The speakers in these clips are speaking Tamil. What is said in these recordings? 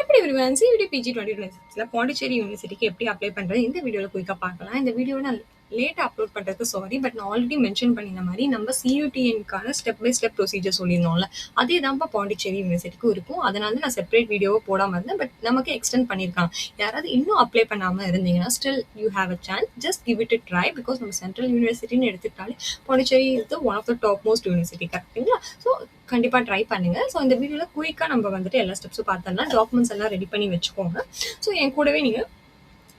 எப்படி எவ்ரிவன் சிவிடி பிஜி 2026ல பாண்டிச்சேரி யூனிவர்சிட்டிக்கு எப்படி அப்ளை பண்றது இந்த வீடியோல குயிக்கா பார்க்கலாம். இந்த வீடியோ நான் லேட்டா அப்லோட் பண்றதுக்கு சாரி. பட் நான் ஆல்ரெடி மென்ஷன் பண்ணின மாதிரி நம்ம சியூடிஎன்கான ஸ்டெப் பை ஸ்டெப் ப்ரொசீஜர் சொல்லியிருந்தோம்ல, அதே தான்ப்பா பாண்டிச்சேரி யூனிவர்சிட்டிக்கும் இருக்கும். அதனால நான் செப்பரேட் வீடியோவை போடாம இருந்தேன். பட் நமக்கு எக்ஸ்டெண்ட் பண்ணியிருக்காங்க. யாராவது இன்னும் அப்ளை பண்ணாம இருந்தீங்கன்னா still you have a chance. Just give it try. Because நம்ம சென்ட்ரல் யூனிவர்சிட்டின்னு எடுத்துக்கிட்டாலே Pondicherry is one of the top most university. கரெக்டுங்களா? ஸோ கண்டிப்பாக ட்ரை பண்ணுங்க. ஸோ இந்த வீடியோவில் குயிக்காக நம்ம வந்துட்டு எல்லா ஸ்டெப்ஸும் பார்த்தோம்னா டாக்குமெண்ட்ஸ் எல்லாம் ரெடி பண்ணி வச்சுக்கோங்க. ஸோ என் கூடவே நீங்கள்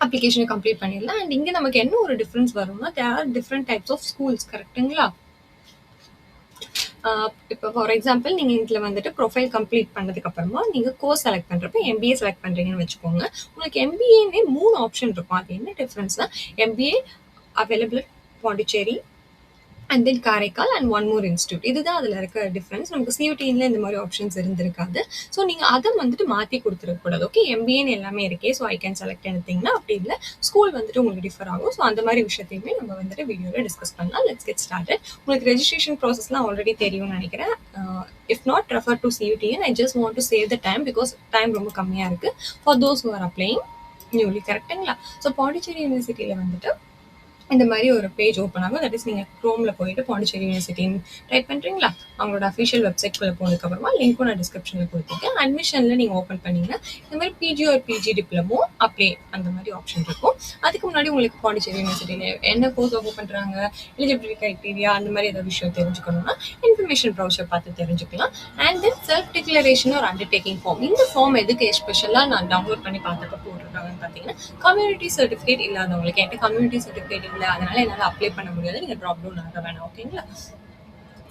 அப்ளிகேஷனை கம்ப்ளீட் பண்ணிடலாம். அண்ட் இங்கே நமக்கு என்ன ஒரு டிஃப்ரென்ஸ் வரும்னா there are different types of schools. கரெக்டுங்களா? இப்போ ஃபார் எக்ஸாம்பிள் நீங்கள் இதில் வந்துட்டு ப்ரொஃபைல் கம்ப்ளீட் பண்ணதுக்கு அப்புறமா நீங்கள் கோர்ஸ் செலக்ட் பண்ணுறப்ப எம்பிஏ செலக்ட் பண்ணுறீங்கன்னு வச்சுக்கோங்க. உங்களுக்கு எம்பிஏன்னே 3 ஆப்ஷன் இருக்கும். அது என்ன டிஃப்ரென்ஸ்னா MBA available Pondicherry and then Karaikal and one more institute. இதுதான் அதில் இருக்க டிஃப்ரென்ஸ். நமக்கு சியூடியில் இந்த மாதிரி ஆப்ஷன்ஸ் இருந்திருக்காது. ஸோ நீங்கள் அதை வந்துட்டு மாற்றி கொடுத்துருக்கூடாது. ஓகே, எம்பிஏன்னு எல்லாமே இருக்கே, ஸோ ஐ கேன் செலக்ட் anythingனா அப்படி இல்லை. ஸ்கூல் வந்துட்டு உங்களுக்கு டிஃபர் ஆகும். ஸோ அந்த மாதிரி விஷயத்தையுமே நம்ம வந்துட்டு வீடியோவில் டிஸ்கஸ் பண்ணலாம். Let's get started. உங்களுக்கு ரெஜிஸ்ட்ரேஷன் ப்ராசஸ்லாம் ஆல்ரெடி தெரியும்னு நினைக்கிறேன். If not refer to CUTN, I just want to save the time because time ரொம்ப கம்மியாக இருக்குது for those who are அப்ளைங் newly. கரெக்டுங்களா? ஸோ பாண்டிச்சேரி யூனிவர்சிட்டியில் வந்துட்டு இந்த மாதிரி ஒரு பேஜ் ஓப்பன் ஆகும். தட் இஸ் நீங்கள் க்ரோமில் போயிட்டு பாண்டிச்சேரி யூனிவர்சிட்டின்னு டைப் பண்ணுறீங்களா, அவங்களோட அஃபிஷியல் வெப்சைட்குள்ளே போனதுக்கப்புறமா லிங்க்கும் நான் டிஸ்கிரிப்ஷனில் கொடுத்துருக்கேன். அட்மிஷனில் நீங்கள் ஓப்பன் பண்ணிங்கன்னா இந்த மாதிரி பிஜி ஒரு பிஜி டிப்ளமோ அப்ளை அந்த மாதிரி ஆப்ஷன் இருக்கும். அதுக்கு முன்னாடி உங்களுக்கு பாண்டிச்சேரி யூனிவர்சிட்டியில் என்ன கோர்ஸ் ஓப்பன் பண்ணுறாங்க, எலிஜிபிலிட்டி க்ரைட்டீரியா, அந்த மாதிரி ஏதாவது விஷயம் தெரிஞ்சுக்கணும்னா இன்ஃபர்மேஷன் ப்ரௌச்சர் பார்த்து தெரிஞ்சுக்கலாம். அண்ட் தென் செல்ஃப் டிக்ளரேஷன் ஒரு அண்டர்டேக்கிங் ஃபார்ம். இந்த ஃபார்ம் எதுக்கு எஸ்பெஷலாக நான் டவுன்லோட் பண்ணி பார்த்தப்ப போட்டிருக்காங்கன்னு பார்த்தீங்கன்னா, கம்யூனிட்டி சர்டிஃபிகேட் இல்லாதவங்களுக்கு. என்கிட்ட கம்யூனிட்டி சர்டிஃபிகேட் இல்லை, அதனால என்னால் அப்ளை பண்ண முடியாது. நீங்கள் ட்ராப் டவுன் ஆக வேணாம். ஓகேங்களா?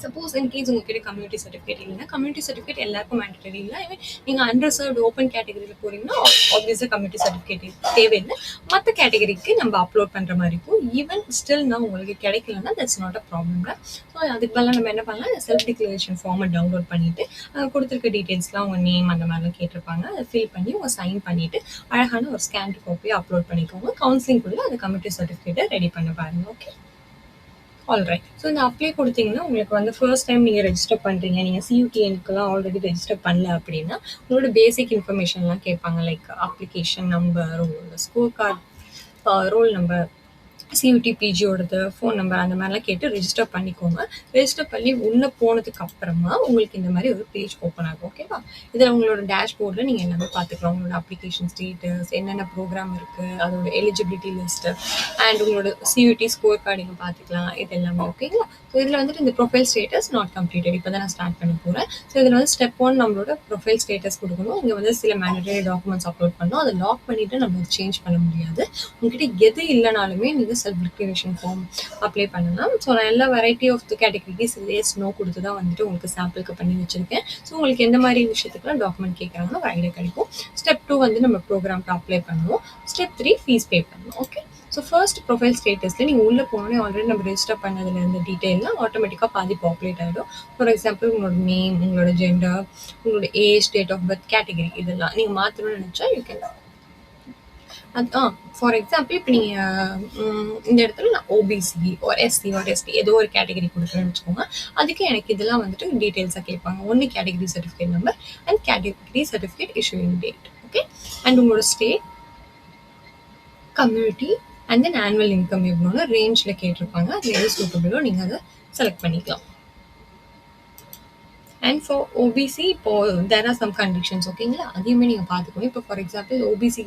சப்போஸ் இன்கேஸ் உங்ககிட்ட கம்யூனிட்டி சர்டிஃபிகேட் இல்லைன்னா, கம்யூனிட்டி சர்டிஃபிகேட் எல்லாருக்கும் மேண்டட்டரி இல்லை. ஐ மீன் நீங்கள் அன்ரிசர்வ்டு ஓப்பன் கேட்டகரியில் போகிறீங்கன்னா ஆப்வியஸாக கம்யூனிட்டி சர்டிஃபிகேட் தேவையில்லை. மற்ற கேட்டகரிக்கு நம்ம அப்லோட் பண்ணுற மாதிரி இருக்கும். ஈவன் ஸ்டில் நான் உங்களுக்கு கிடைக்கலன்னா that's not a problem. So அதுக்கு பதிலாக நம்ம என்ன பண்ணலாம், செல்ஃப் டிக்ளரேஷன் ஃபார்மை டவுன்லோட் பண்ணிவிட்டு கொடுத்துருக்க டீட்டெயில்ஸ்லாம் உங்கள் நேம் அந்த மாதிரிலாம் கேட்டிருப்பாங்க. அதை ஃபில் பண்ணி உங்கள் சைன் பண்ணிவிட்டு அழகான ஒரு ஸ்கேன் காப்பியை அப்லோட் பண்ணிக்கோங்க. கவுன்சிலிங்குள்ளே அந்த கம்யூனிட்டி சர்டிஃபிகேட்டை ரெடி பண்ண பாருங்கள். Okay, alright. ஸோ இந்த அப்ளை கொடுத்தீங்கன்னா உங்களுக்கு வந்து ஃபர்ஸ்ட் டைம் நீங்கள் ரெஜிஸ்டர் பண்ணுறீங்க, நீங்கள் சியூடிஎனுக்குலாம் ஆல்ரெடி ரெஜிஸ்டர் பண்ணல அப்படின்னா உங்களோட பேசிக் இன்ஃபர்மேஷன்லாம் கேட்பாங்க. லைக் அப்ளிகேஷன் நம்பர், உங்களோட score card, roll number, CUET பிஜியோடது, ஃபோன் நம்பர், அந்த மாதிரிலாம் கேட்டு ரெஜிஸ்டர் பண்ணிக்கோங்க. ரெஜிஸ்டர் பண்ணி உள்ளே போனதுக்கு அப்புறமா உங்களுக்கு இந்த மாதிரி ஒரு பேஜ் ஓப்பன் ஆகும். ஓகேவா? இதில் உங்களோட டேஷ்போர்டில் நீங்கள் எல்லாமே பார்த்துக்கலாம். உங்களோட அப்ளிகேஷன் ஸ்டேட்டஸ், என்னென்ன ப்ரோக்ராம் இருக்குது, அதோட எலிஜிபிலிட்டி லிஸ்ட்டு, அண்ட் உங்களோட சியூடி ஸ்கோர் கார்டு நீங்கள் பார்த்துக்கலாம். இது எல்லாமே ஓகேங்களா? ஸோ இதில் வந்துட்டு இந்த ப்ரொஃபைல் ஸ்டேட்டஸ் நாட் கம்ப்ளீட்டட் இப்போ தான் நான் ஸ்டார்ட் பண்ண போகிறேன். ஸோ இதில் வந்து ஸ்டெப் 1 நம்மளோட ப்ரொஃபைல் ஸ்டேட்டஸ் கொடுக்கணும். இங்கே வந்து சில மேண்டட்டரி டாக்குமெண்ட்ஸ் அப்லோட் பண்ணணும். அதை லாக் பண்ணிவிட்டு நம்ம சேஞ்ச் பண்ண முடியாது. உங்ககிட்ட எது இல்லைனாலுமே நீங்கள் செல்ஃப் டிக்ளரேஷன் ஃபார்ம் அப்ளை பண்ணலாம். ஸோ நான் எல்லா variety of the categories yes no கொடுத்து தான் வந்துட்டு உங்களுக்கு சாம்பிளுக்கு பண்ணி வச்சுருக்கேன். ஸோ உங்களுக்கு எந்த மாதிரி விஷயத்துக்குலாம் டாக்குமெண்ட் கேட்குறாங்கன்னா ஒரு ஐடியா கிடைக்கும். ஸ்டெப் 2 வந்து நம்ம ப்ரோக்ராம்க்கு அப்ளை பண்ணுவோம். ஸ்டெப் 3 ஃபீஸ் பே பண்ணணும். ஓகே, ஸோ ஃபர்ஸ்ட் ப்ரொஃபைல் ஸ்டேட்டஸில் நீங்கள் உள்ளே போனோடனே ஆல்ரெடி நம்ம ரெஜிஸ்டர் பண்ணதில் இருந்த டீட்டெயிலாம் ஆட்டோமேட்டிக்காக பாதி பாப்புலேட் ஆகிடும். ஃபார் எக்ஸாம்பிள் உங்களோட நேம், உங்களோட ஜெண்டர், உங்களோட age, date of birth, category, இதெல்லாம் நீங்கள் மாற்றணும்னு நினச்சா யூ கேன். ஃபார் எக்ஸாம்பிள் இப்போ நீங்கள் இந்த இடத்துல நான் ஓபிசி ஒரு எஸ்சி ஒரு எஸ்டி ஏதோ ஒரு கேட்டகரி கொடுக்குறேன்னு வச்சுக்கோங்க. அதுக்கு எனக்கு இதெல்லாம் வந்துட்டு டீட்டெயில்ஸாக கேட்பாங்க. ஒன்று category certificate number and category certificate issuing date. Okay, and உங்களோட state, community, and then annual income எவ்வளோன்னு ரேஞ்சில் கேட்டிருப்பாங்க. அது எது சூட்டபிளோ நீங்கள் அதை செலக்ட் பண்ணிக்கலாம். அண்ட் ஃபார் ஓபிசி இப்போ தேர் ஆர் சம் கண்டிஷன்ஸ். ஓகேங்களா? அதையுமே நீங்கள் பார்த்துக்கணும். இப்போ ஃபார் எக்ஸாம்பிள் ஓபிசி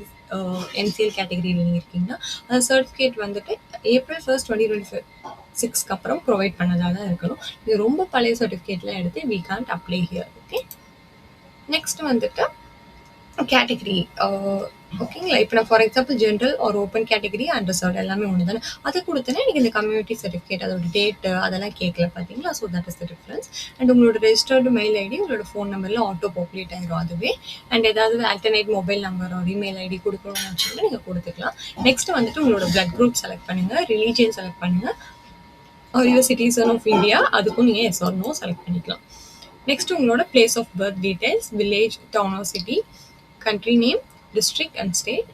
என்சிஎல் கேட்டகரியில் நீங்கள் இருக்கீங்கன்னா அந்த சர்டிஃபிகேட் வந்துட்டு April 1, 2026 அப்புறம் ப்ரொவைட் பண்ணதாக தான் இருக்கணும். இது ரொம்ப பழைய சர்டிஃபிகேட்லாம் எடுத்து we can't apply here. Okay, next வந்துட்டு கேட்டகரி. ஓகேங்களா? இப்போ நான் ஃபார் எக்ஸாம்பிள் ஜென்ரல் ஒரு ஓப்பன் கேட்டகரி அண்ட் ரிசர்வ் எல்லாமே ஒன்று தானே. அதை கொடுத்தேன்னா எனக்கு இந்த கம்யூனிட்டி சர்டிஃபிகேட் அதோட டேட்டு அதெல்லாம் கேட்கல. பார்த்தீங்களா? So that is the difference. And உங்களோட ரெஜிஸ்டர்டு மெயில் ஐடி உங்களோட ஃபோன் நம்பரில் ஆட்டோ பாப்புலேட் ஆகிடும் அதுவே. அண்ட் ஏதாவது ஆல்டர்னேட் மொபைல் நம்பர் ஒரு இமெயில் ஐடி கொடுக்கணும்னு வச்சுட்டு நீங்கள் கொடுத்துக்கலாம். நெக்ஸ்ட் வந்துட்டு உங்களோட பிளட் குரூப் செலக்ட் பண்ணுங்கள், ரிலீஜியன் செலக்ட் பண்ணுங்கள், ஒரு சிட்டிசன் ஆஃப் இந்தியா அதுக்கும் நீங்கள் எஸ் ஆர் நோ செலக்ட் பண்ணிக்கலாம். நெக்ஸ்ட் உங்களோட place of birth details, village, town or city, country name, district and state.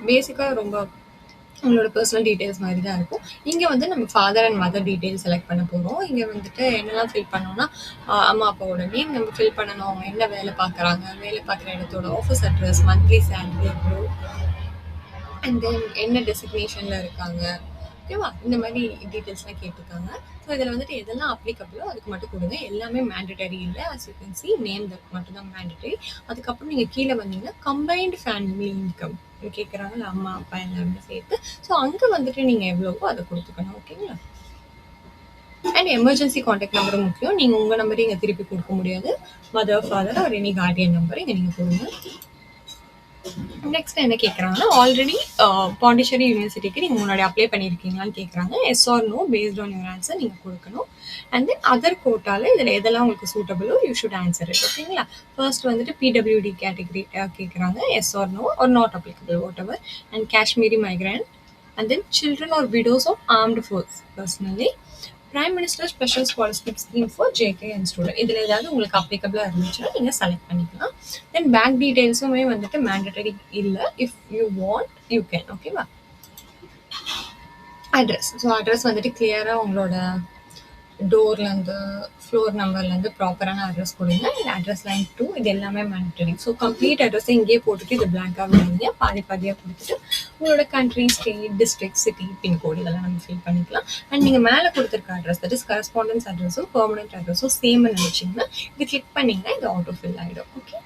பேசிக்காக ரொம்ப உங்களோட பர்சனல் டீட்டெயில்ஸ் மாதிரி தான் இருக்கும். இங்கே வந்து நம்ம father and mother details select பண்ண போகிறோம். இங்கே வந்துட்டு என்னெல்லாம் ஃபில் பண்ணோம்னா அம்மா அப்பாவோட நேம் நம்ம ஃபில் பண்ணணும், அவங்க என்ன வேலை பார்க்குறாங்க, வேலை பார்க்குற இடத்தோட ஆஃபீஸ் அட்ரஸ், மந்த்லி சேலரி எவ்வளோ, அண்ட் தென் என்ன டெசிக்னேஷனில் இருக்காங்க, ஓகேவா? இந்த மாதிரி டீட்டெயில்ஸ்லாம் கேட்டிருக்காங்க. ஸோ இதில் வந்துட்டு எதெல்லாம் அப்ளிகபிளோ அதுக்கு மட்டும் கொடுங்க. எல்லாமே மேண்டட்டரி இல்லை. As you can see name that மட்டும் தான் மேண்டட்டரி. அதுக்கப்புறம் நீங்கள் கீழே வந்தீங்கன்னா கம்பைன்டு ஃபேமிலி இன்கம் கேட்குறாங்கல்ல, அம்மா அப்பா எல்லாருமே சேர்த்து. ஸோ அங்கே வந்துட்டு நீங்கள் எவ்வளவோ அதை கொடுத்துக்கணும். ஓகேங்களா? அண்ட் எமர்ஜென்சி காண்டாக்ட் நம்பரும் முக்கியம். நீங்கள் உங்கள் நம்பரை இங்கே திருப்பி கொடுக்க முடியாது. மதர் ஃபாதர் ஒரு எனி கார்டியன் நம்பர் இங்கே நீங்கள் கொடுங்க. நெக்ஸ்ட் என்ன கேட்குறாங்கன்னா, ஆல்ரெடி பாண்டிச்சேரி யூனிவர்சிட்டிக்கு நீங்கள் முன்னாடி அப்ளை பண்ணியிருக்கீங்களான்னு கேட்குறாங்க. Yes or no based on your answer நீங்கள் கொடுக்கணும். அண்ட் தென் அதர் கோட்டாவில் இதில் எதெல்லாம் உங்களுக்கு சூட்டபிளோ யூ ஷுட் ஆன்சர் இட். ஓகேங்களா? ஃபர்ஸ்ட் வந்துட்டு பிடபிள்யூடி கேட்டகரி கேட்குறாங்க. Yes or no or not applicable whatever. And Kashmiri migrant and then children or widows of armed force personally, prime minister special scholarship scheme for JK and student. இதில் ஏதாவது உங்களுக்கு அப்ளிகபிளாக இருந்துச்சுன்னா நீங்கள் செலக்ட் பண்ணிக்கலாம். தென் பேங்க் டீட்டெயில்ஸுமே வந்துட்டு மேண்டட்டரி இல்லை. If you want you can. ஓகேவா? அட்ரஸ். ஸோ அட்ரஸ் வந்துட்டு கிளியராக உங்களோட டோர்லேருந்து ஃப்ளோர் நம்பர்லேருந்து ப்ராப்பரான அட்ரஸ் கொடுங்க. இந்த அட்ரஸ் லைன் 2 இது எல்லாமே மேண்டட்டரி. ஸோ கம்ப்ளீட் அட்ரஸை இங்கேயே போட்டுட்டு இது பிளாங்காக விடுவீங்க. பாதியாக கொடுத்துட்டு உங்களோட country, state, district, city, pin code இதெல்லாம் நம்ம ஃபில் பண்ணிக்கலாம். அண்ட் நீங்கள் மேலே கொடுத்துருக்க அட்ரஸ் தட் இஸ் கரஸ்பாண்டன்ஸ் அட்ரஸும் பெர்மனன்ட் அட்ரஸும் சேம்னு நினச்சிங்கன்னா இது கிளிக் பண்ணிங்கன்னா இது ஆட்டோ ஃபில் ஆகிடும். ஓகே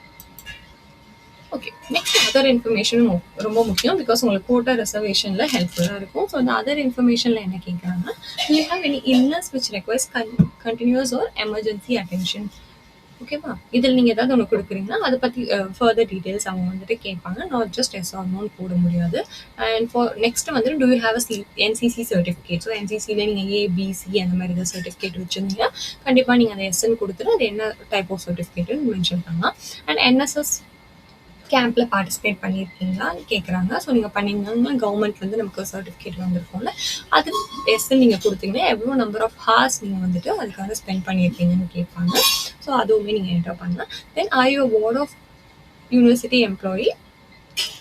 ஓகே நெக்ஸ்ட் அதர் இன்ஃபர்மேஷனும் ரொம்ப முக்கியம். பிகாஸ் உங்களுக்கு கோட்டா ரிசர்வேஷனில் ஹெல்ப்ஃபுல்லாக இருக்கும். ஸோ அந்த அதர் இன்ஃபர்மேஷனில் என்ன கேட்குறாங்கன்னா, you have any illness which requires continuous or emergency attention. ஓகேவா? இதில் நீங்கள் ஏதாவது ஒன்று கொடுக்குறீங்கன்னா அதை பற்றி ஃபர்தர் டீட்டெயில்ஸ் அவங்க வந்துட்டு கேட்பாங்க. நாட் ஜஸ்ட் எஸ் ஆர் நோன்னு போட முடியாது. அண்ட் ஃபார் நெக்ஸ்ட் வந்துட்டு do you have a NCC certificate. So என்சிசியில் நீங்கள் ஏபிசி அந்த மாதிரி ஏதாவது சர்டிஃபிகேட் வச்சுருந்தீங்கன்னா கண்டிப்பாக நீங்கள் அதை எஸ்ன்னு கொடுத்துட்டு அது என்ன டைப் ஆஃப் சர்டிஃபிகேட்டுன்னு மென்ஷன் பண்ணலாம். அண்ட் என்எஸ்எஸ் கேம்பில் பார்ட்டிசிபேட் பண்ணியிருக்கீங்களான்னு கேட்குறாங்க. ஸோ நீங்கள் பண்ணிங்கன்னா கவர்மெண்ட்லேருந்து நமக்கு சர்டிஃபிகேட் வந்திருக்கும்ல, அது எஸ்ன்னு நீங்கள் கொடுத்தீங்கன்னா எவ்வளோ நம்பர் ஆஃப் ஹார்ஸ் நீங்கள் வந்துட்டு அதுக்காக ஸ்பெண்ட் பண்ணியிருக்கீங்கன்னு கேட்பாங்க. ஸோ அதுவுமே நீங்கள் என்டர் பண்ணலாம். Then are you ward of university employee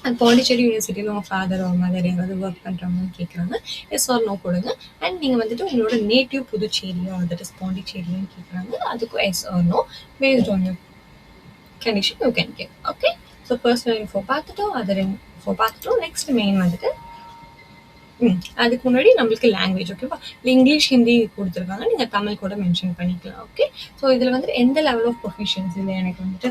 and Pondicherry யூனிவர்சிட்டியில் உங்கள் ஃபாதர் ஒரு மதர் யாராவது ஒர்க் பண்ணுறாங்கன்னு கேட்குறாங்க. எஸ் ஆர் நோ கொடுங்க. அண்ட் நீங்கள் வந்துட்டு உங்களோட நேட்டிவ் புதுச்சேரியா தட் இஸ் பாண்டிச்சேரியான்னு கேட்குறாங்க. அதுக்கும் yes or no based on your condition you can get. Okay so personal info பார்த்துட்டோம், அதர் இன்ஃபோ பார்த்துட்டோம். நெக்ஸ்ட் மெயின் வந்துட்டு அதுக்கு முன்னாடி நம்மளுக்கு லாங்குவேஜ். ஓகேவா? இல்லை இங்கிலீஷ், ஹிந்தி கொடுத்துருக்காங்க. நீங்கள் தமிழ் கூட மென்ஷன் பண்ணிக்கலாம். ஓகே ஸோ இதில் வந்துட்டு எந்த லெவல் ஆஃப் ப்ரொஃபிஷியன்ஸ் இல்லை எனக்கு வந்துட்டு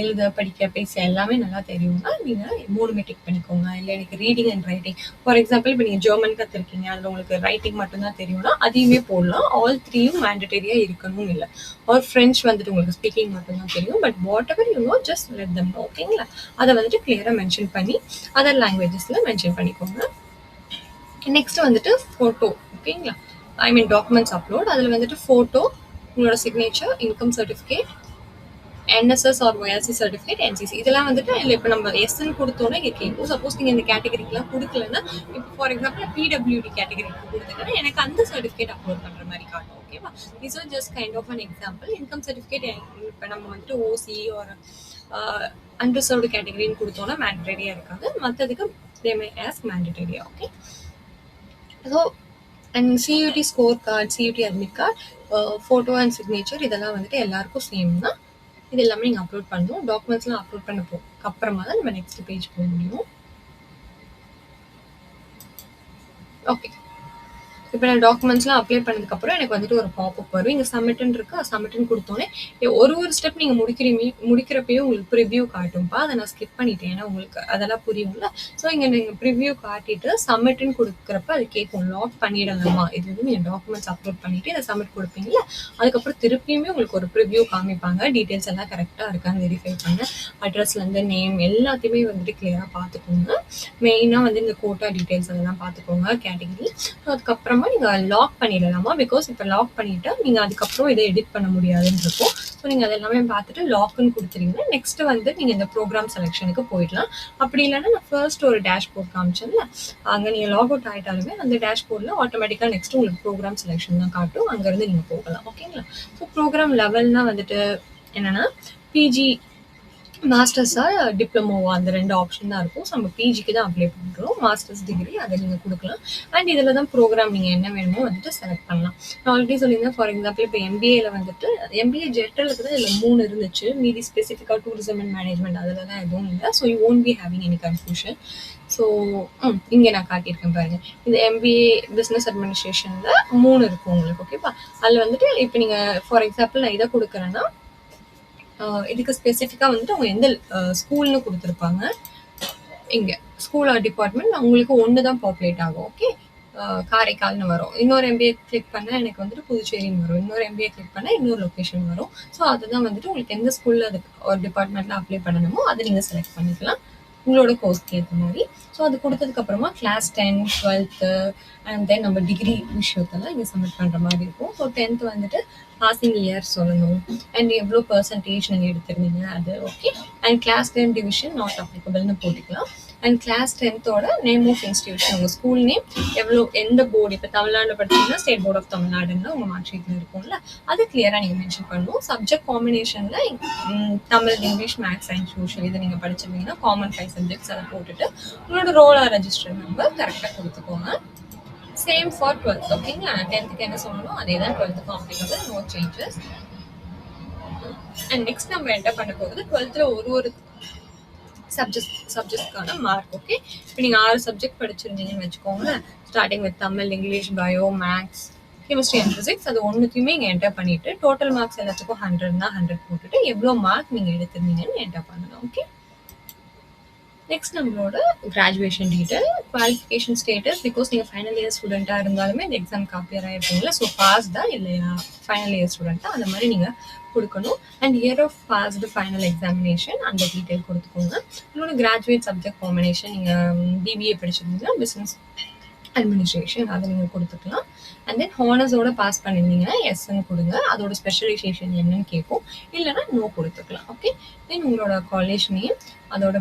எழுத, படிக்க, பேச எல்லாமே நல்லா தெரியும்னா நீங்கள் 3மே டிக் பண்ணிக்கோங்க. இல்லை எனக்கு reading and writing, for example இப்போ நீங்கள் ஜெர்மன் கற்றுருக்கீங்க, அதில் உங்களுக்கு ரைட்டிங் மட்டும்தான் தெரியும்னா அதையுமே போடலாம். ஆல் 3யும் மேண்டட்டரியாக இருக்கணும் இல்லை. ஆர் ஃப்ரெஞ்ச் வந்துட்டு உங்களுக்கு ஸ்பீக்கிங் மட்டும்தான் தெரியும். But whatever you know just let them know. ஓகேங்களா? அதை வந்துட்டு கிளியராக மென்ஷன் பண்ணி அதர் லாங்குவேஜஸில் மென்ஷன் பண்ணிக்கோங்க. நெக்ஸ்ட் வந்துட்டு ஃபோட்டோ. ஓகேங்களா? I mean documents upload. அதில் வந்துட்டு ஃபோட்டோ, உங்களோட signature, income certificate, NSS or YRC certificate, NCC இதெல்லாம் வந்துட்டு இல்லை இப்போ நம்ம எஸ்ன்னு கொடுத்தோன்னா இங்கே கேட்கும். சப்போஸ் நீங்கள் இந்த கேட்டகரிக்கெலாம் கொடுக்கலன்னா, இப்போ ஃபார் எக்ஸாம்பிள் பிடபிள்யூடி கேட்டகரிக்கு கொடுத்துட்டேன்னா எனக்கு அந்த சர்டிஃபிகேட் அப்லோட் பண்ணுற மாதிரி காட்டும். ஓகேவா? Is or just kind of an example. Income certificate இப்போ நம்ம வந்துட்டு ஓசி ஒரு அன்ரிசர்வ்டு கேட்டகரின்னு கொடுத்தோன்னா மேண்டட்டரியாக இருக்காது. மற்றதுக்கு தே மே ஆஸ்க் மேண்டட்டரியா. Okay so and CUET score card, CUET admit card, photo and signature இதெல்லாம் வந்துட்டு எல்லாருக்கும் சேம் தான். இது எல்லாமே நீங்கள் அப்லோட் பண்ணணும். டாக்குமெண்ட்ஸ்லாம் அப்லோட் பண்ண அப்புறமா தான் நம்ம நெக்ஸ்ட் பேஜ் போக முடியும். ஓகே இப்போ நான் டாக்குமெண்ட்ஸ்லாம் அப்ளை பண்ணதுக்கப்புறம் எனக்கு வந்துட்டு ஒரு பாப்அப் வரும். இங்கே சப்மிட்னு இருக்கு. சப்மிட்னு கொடுத்தோன்னே ஒரு ஸ்டெப் நீங்கள் முடிக்கிறப்பயே உங்களுக்கு ப்ரிவ்யூ காட்டும்ப்பா. அதை நான் ஸ்கிப் பண்ணிட்டேன் ஏன்னா உங்களுக்கு அதெல்லாம் புரியும்ல. ஸோ இங்கே நீங்கள் ப்ரிவ்யூ காட்டிட்டு சப்மிட்னு கொடுக்குறப்ப அது கேட்கும் லாக் பண்ணிடலாமா. இது வந்து நீங்கள் டாக்குமெண்ட்ஸ் அப்லோட் பண்ணிவிட்டு இதை சப்மிட் கொடுப்பீங்களா, அதுக்கப்புறம் திருப்பியுமே உங்களுக்கு ஒரு ப்ரிவ்யூ காமிப்பாங்க. டீட்டெயில்ஸ் எல்லாம் கரெக்டாக இருக்கான்னு வெரிஃபை பண்ண, அட்ரஸ்லேருந்து நேம் எல்லாத்தையுமே வந்துட்டு கிளியராக பார்த்துக்கோங்க. மெயினாக வந்து இந்த கோட்டா டீட்டெயில்ஸ் அதெல்லாம் பார்த்துக்கோங்க, கேட்டகரி. ஸோ அதுக்கப்புறமா நீங்கள் லாக் பண்ணிடலாமா. பிகாஸ் இப்போ லாக் பண்ணிவிட்டா நீங்கள் அதுக்கப்புறம் இதை எடிட் பண்ண முடியாதுன்னு இருக்கும். ஸோ நீங்கள் அதெல்லாமே பார்த்துட்டு லாக்குன்னு கொடுத்துட்டீங்கன்னா நெக்ஸ்ட் வந்து நீங்கள் இந்த ப்ரோக்ராம் செலெக்ஷனுக்கு போயிடலாம். அப்படி இல்லைன்னா நான் ஃபர்ஸ்ட் ஒரு டேஷ்போர்ட் காமிச்சேன்ல, அங்கே நீங்கள் லாக் அவுட் ஆகிட்டாலுமே அந்த டேஷ்போர்டில் ஆட்டோமேட்டிக்காக நெக்ஸ்ட் உங்களுக்கு ப்ரோக்ராம் செலெக்ஷன் தான் காட்டும். அங்கேருந்து நீங்கள் போகலாம். ஓகேங்களா? ஸோ ப்ரோக்ராம் லெவல்னால் வந்துட்டு என்னென்னா பிஜி மாஸ்டர்ஸா, டிப்ளமோவா அந்த 2 ஆப்ஷன் தான் இருக்கும். ஸோ நம்ம பிஜிக்கு தான் அப்ளை பண்றோம். மாஸ்டர்ஸ் டிகிரி அத நீங்க குடுக்கலாம். அண்ட் இதுல தான் ப்ரோகிராம் நீங்க என்ன வேணுமோ வந்துட்டு செலக்ட் பண்ணலாம். நான் ஆல்ரெடி சொல்லியிருந்தேன். ஃபார் எக்ஸாம்பிள் இப்ப எம்பிஏல வந்துட்டு எம்பிஏ ஜென்ரலுக்கு தான் இதுல 3 இருந்துச்சு. மீதி ஸ்பெசிஃபிக்கா டூரிசம் அண்ட் மேனேஜ்மெண்ட் அதுலலாம் எதுவும் இல்ல. So you won't be having any confusion. So இங்க நான் காட்டியிருக்கேன் பாருங்க. இந்த எம்பிஏ பிசினஸ் அட்மினிஸ்ட்ரேஷன்ல 3 இருக்கும் உங்களுக்கு. ஓகேவா? அதுல வந்துட்டு இப்ப நீங்க ஃபார் எக்ஸாம்பிள் நான் இத குடுக்குறேன்னா, இதுக்கு ஸ்பெசிஃபிக்கா வந்துட்டு அவங்க எந்த ஸ்கூல்னு குடுத்துருப்பாங்க. இங்க ஸ்கூல் ஆர் டிபார்ட்மெண்ட் உங்களுக்கு ஒன்று தான் பாப்புலேட் ஆகும். ஓகே, காரைக்கால்னு வரும். இன்னொரு எம்பிஏ கிளிக் பண்ணா எனக்கு வந்துட்டு புதுச்சேரின்னு வரும். இன்னொரு எம்பிஏ கிளிக் பண்ணா இன்னொரு லொகேஷன் வரும். ஸோ அதுதான் வந்துட்டு உங்களுக்கு எந்த ஸ்கூல்ல அது ஒரு டிபார்ட்மெண்ட்ல அப்ளை பண்ணணுமோ அதை நீங்க செலக்ட் பண்ணிக்கலாம் உங்களோட கோர்ஸ்க்கு ஏற்ற மாதிரி. ஸோ அது கொடுத்ததுக்கு அப்புறமா கிளாஸ் 10, 12 அண்ட் தென் நம்ம டிகிரி விஷயத்தெல்லாம் இங்கே சப்மிட் பண்ணுற மாதிரி இருக்கும். ஸோ 10th வந்துட்டு பாசிங் இயர் சொல்லணும் அண்ட் எவ்வளோ பர்சன்டேஜ் நீங்கள் எடுத்திருந்தீங்க அது. Okay, and class 10 division not அப்ளிகபிள்னு போட்டுக்கலாம். And class 10th name of institution, உங்கள் ஸ்கூல் நேம், எவ்வளோ எந்த போர்டு. இப்போ தமிழ்நாட்டில் படிச்சீங்கன்னா ஸ்டேட் போர்ட் ஆஃப் தமிழ்நாடுன்னு உங்கள் மார்க் ஷீட்டில் இருக்கும்ல, அது கிளியராக நீங்கள் மென்ஷன் பண்ணணும். சப்ஜெக்ட் காம்பினேஷனில் Tamil, English, maths, science, social இது நீங்கள் படிச்சிருந்தீங்கன்னா காமன் 5 சப்ஜெக்ட்ஸ் அதை போட்டுட்டு உங்களோட ரோல் ஆர் ரெஜிஸ்டர் நம்பர் கரெக்டாக கொடுத்துக்கோங்க. Same for 12th. ஓகேங்களா? 10th என்ன சொல்லணும் அதே தான் 12th applicable, no changes. And next நம்ம என்டர் பண்ண போகிறது 12th ஒரு சப்ஜெக்ட்கான மார்க். ஓகே, இப்போ நீங்கள் 6 சப்ஜெக்ட் படிச்சிருந்தீங்கன்னு வச்சுக்கோங்க. Starting with Tamil, English, bio, maths, chemistry and physics. அது ஒன்றுத்தையுமே இங்கே என்டர் பண்ணிட்டு டோட்டல் மார்க்ஸ் எல்லாத்துக்கும் 100னா 100 போட்டுட்டு எவ்வளோ மார்க் நீங்கள் எடுத்திருந்தீங்கன்னு என்டர் பண்ணணும். ஓகே, நெக்ஸ்ட் நம்மளோட graduation detail, qualification status. Because நீங்கள் ஃபைனல் இயர் ஸ்டூடெண்ட்டாக இருந்தாலுமே இந்த எக்ஸாம்க்கு அப்பியர் ஆகிருப்பீங்களா, ஸோ பாஸ் தான் இல்லையா ஃபைனல் இயர் ஸ்டூடெண்ட்டாக அந்த மாதிரி நீங்கள் கொடுக்கணும். And year of passed final examination அந்த டீட்டெயில் கொடுத்துக்கோங்க. உங்களோட கிராஜுவேட் சப்ஜெக்ட் காம்பினேஷன், நீங்கள் பிபிஏ படிச்சிருந்தீங்கன்னா பிஸ்னஸ் அட்மினிஸ்ட்ரேஷன் அதை நீங்கள் கொடுத்துக்கலாம். அண்ட் தென் ஹானர்ஸோட பாஸ் பண்ணியிருந்தீங்கன்னா எஸ்ன்னு கொடுங்க. அதோட ஸ்பெஷலைசேஷன் என்னன்னு கேட்கும், இல்லைனா நோ கொடுத்துக்கலாம். ஓகே, தென் உங்களோட காலேஜ் நேம், அதோட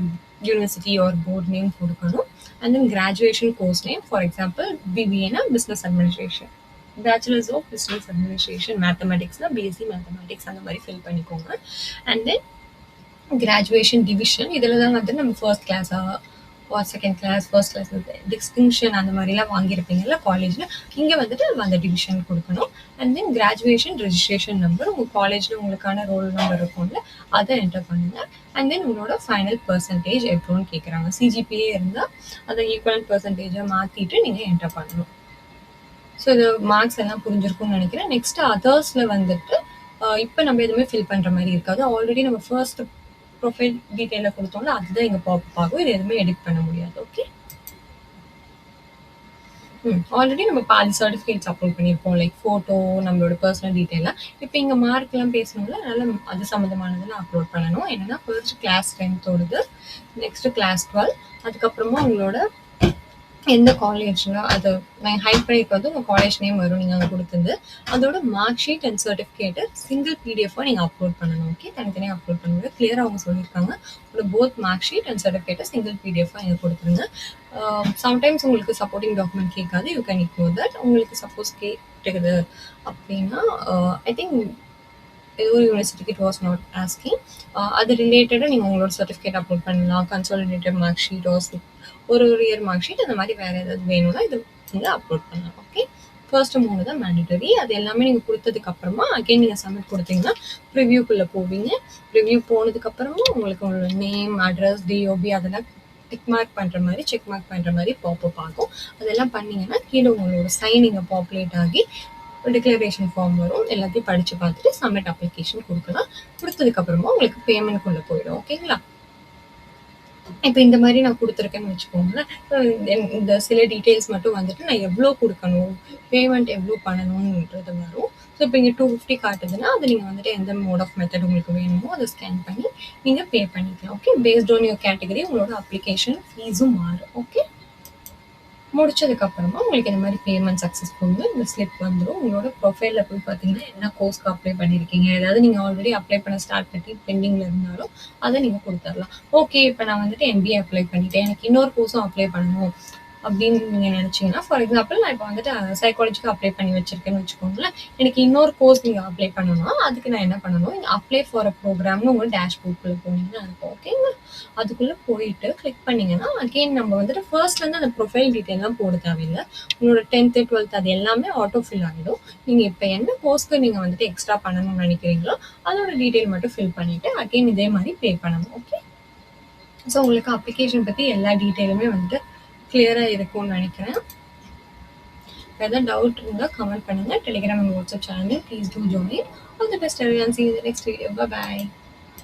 யூனிவர்சிட்டி ஆர் போர்ட் நேம் கொடுக்கணும். And then graduation course name, for example பிபிஏனா business administration, bachelors of business administration மேத்தமெட்டிக்ஸ்னா பிஎஸ்சி மேத்தமெட்டிக்ஸ் அந்த மாதிரி ஃபில் பண்ணிக்கோங்க. அண்ட் தென் கிராஜுவேஷன் டிவிஷன், இதில் தான் வந்து நம்ம ஃபர்ஸ்ட் கிளாஸா second class, first class, distinction அந்த மாதிரிலாம் வாங்கியிருப்பீங்கல்ல காலேஜில், இங்கே வந்துட்டு அந்த டிவிஷன் கொடுக்கணும். And then graduation registration number, உங்கள் காலேஜில் உங்களுக்கான ரோல் நம்பர் இருக்கும்ல அதை என்டர் பண்ணுங்கள். அண்ட் தென் உங்களோட ஃபைனல் பர்சன்டேஜ் எவ்வளோன்னு கேட்குறாங்க. சிஜிபிஏ இருந்தால் அதை ஈக்குவல் பர்சன்டேஜாக மாற்றிட்டு நீங்கள் என்டர் பண்ணணும். ஸோ இது மார்க்ஸ் எல்லாம் புரிஞ்சிருக்கும்னு நினைக்கிறேன். நெக்ஸ்ட் அதர்ஸில் வந்துட்டு இப்போ நம்ம எதுவுமே ஃபில் பண்ணுற மாதிரி இருக்காது. ஆல்ரெடி நம்ம ஃபர்ஸ்ட் ப்ரொஃபைல் டீட்டெயிலில் கொடுத்தோம்ல அதுதான் இங்கே பாப்அப் ஆகும். இது எதுவுமே எடிட் பண்ண முடியாது. ஓகே, ஆல்ரெடி நம்ம பாதி சர்டிஃபிகேட்ஸ் அப்லோட் பண்ணியிருப்போம், லைக் ஃபோட்டோ, நம்மளோட பர்சனல் டீட்டெயிலாக. இப்போ இங்கே மார்க்லாம் பேசணும்ல, அதனால் அது சம்மந்தமானதெல்லாம் அப்லோட் பண்ணணும். என்னென்னா first class 10th, next class 12, அதுக்கப்புறமா உங்களோட எந்த காலேஜில் அதை நான் ஹைட் பண்ணியிருக்கிறது உங்கள் காலேஜ் நேம் வரும் நீங்கள் அங்கே கொடுத்துருந்து. அதோட mark sheet and certificate single பிடிஎஃபாக நீங்கள் அப்லோட் பண்ணணும். ஓகே, தனித்தனியாக அப்லோட் பண்ணுங்க. கிளியராக அவங்க சொல்லியிருக்காங்க. உங்களோட போத் மார்க் ஷீட் அண்ட் சர்டிஃபிகேட்டை சிங்கிள் பிடிஎஃபாக நீங்கள் கொடுத்துருங்க. சம்டைம்ஸ் உங்களுக்கு சப்போர்ட்டிங் டாக்குமெண்ட் கேட்காது, யூ கேன் இக்னோர் தட். உங்களுக்கு சப்போஸ் கேட்டுக்குது அப்படின்னா ஐ திங்க் ஏதோ ஒரு யூனிவர்சிட்டிக்கு இட் வாஸ் நாட் ஆஸ்கிங், அது ரிலேட்டடாக நீங்கள் உங்களோட சர்டிஃபிகேட் அப்லோட் பண்ணலாம். கன்சாலிடேட்டட் மார்க் ஷீட் ஒரு இயர் மார்க் ஷீட் அந்த மாதிரி வேறு ஏதாவது வேணும்னா இது நீங்கள் அப்லோட் பண்ணலாம். ஓகே, ஃபர்ஸ்ட் 3 தான் மேண்டட்டரி. அது எல்லாமே நீங்கள் கொடுத்ததுக்கு அப்புறமா அகைன் நீங்கள் சப்மிட் கொடுத்தீங்கன்னா ரிவ்யூக்குள்ளே போவீங்க. ரிவ்யூ போனதுக்கப்புறமா உங்களுக்கு உங்களோட நேம், அட்ரஸ், டிஓபி அதெல்லாம் டிக் மார்க் பண்ணுற மாதிரி, செக் மார்க் பண்ணுற மாதிரி பாப்அப் ஆகும். அதெல்லாம் பண்ணிங்கன்னா கீழே உங்களோட சைன் இங்கே பாப்புலேட் ஆகி டிக்ளரேஷன் ஃபார்ம் வரும். எல்லாத்தையும் படித்து பார்த்துட்டு சப்மிட் அப்ளிகேஷன் கொடுக்கலாம். கொடுத்ததுக்கப்புறமா உங்களுக்கு பேமெண்ட்குள்ளே போயிடும். ஓகேங்களா? இப்போ இந்த மாதிரி நான் கொடுத்துருக்கேன்னு வச்சுக்கோங்களேன். இந்த சில டீட்டெயில்ஸ் மட்டும் வந்துட்டு நான் எவ்வளோ கொடுக்கணும், பேமெண்ட் எவ்வளோ பண்ணணுன்றது வரும். ஸோ இப்போ இங்கே 250 காட்டுதுன்னா அது நீங்கள் வந்துட்டு எந்த மோட் ஆஃப் மெத்தட் உங்களுக்கு வேணுமோ அதை ஸ்கேன் பண்ணி நீங்கள் பே பண்ணிக்கலாம். Okay, paste on your category உங்களோட அப்ளிகேஷன் ஃபீஸும் மாறும். ஓகே, முடிச்சதுக்கப்புறமா உங்களுக்கு இந்த மாதிரி பேமெண்ட் சக்ஸஸ்ஃபுல்னு இந்த ஸ்லிப் வந்துடும். உங்களோட ப்ரொஃபைலில் போய் பார்த்தீங்கன்னா என்ன கோர்ஸ்க்கு அப்ளை பண்ணியிருக்கீங்க, ஏதாவது நீங்கள் ஆல்ரெடி அப்ளை பண்ண ஸ்டார்ட் பண்ணி பெண்டிங்கில் இருந்தாலும் அதை நீங்கள் கொடுத்துடலாம். ஓகே, இப்போ நான் வந்துட்டு எம்பிஏ அப்ளை பண்ணிட்டேன், எனக்கு இன்னொரு கோர்ஸும் அப்ளை பண்ணணும், அப்படின்னு நீங்க நினைச்சீங்கன்னா, ஃபார் எக்ஸாம்பிள் நான் இப்போ வந்துட்டு சைக்காலஜிக்கு அப்ளை பண்ணி வச்சிருக்கேன்னு வச்சுக்கோங்களேன். எனக்கு இன்னொரு கோர்ஸ் நீங்க அப்ளை பண்ணணும்னா, அதுக்கு நான் என்ன பண்ணணும், இங்க அப்ளை ஃபார் அ ப்ரோக்ராம்னு உங்க டேஷ்போர்ட்குள்ள போனீங்கன்னா இருக்கும். ஓகேங்களா? அதுக்குள்ள போயிட்டு கிளிக் பண்ணீங்கன்னா, அகைன் நம்ம வந்துட்டு ஃபர்ஸ்ட்லேருந்து அந்த ப்ரொஃபைல் டீட்டெயில்லாம் போட தேவையில்ல. உங்களோட 10த், 12த் அது எல்லாமே ஆட்டோ ஃபில் ஆகிடும். நீங்க இப்போ என்ன கோர்ஸ்க்கு நீங்க வந்துட்டு எக்ஸ்ட்ரா பண்ணணும்னு நினைக்கிறீங்களோ, அதோட டீட்டெயில் மட்டும் ஃபில் பண்ணிட்டு, அகைன் இதே மாதிரி பே பண்ணணும். ஓகே? ஸோ உங்களுக்கு அப்ளிகேஷன் பத்தி எல்லா டீட்டெயிலுமே வந்துட்டு கிளியரா இருக்கும்னு நினைக்கிறேன். ஏதாவது டவுட் இருந்தா கமெண்ட் பண்ணுங்க. Telegram and WhatsApp channel please do join. All the best everyone. See you in the next video. Bye bye.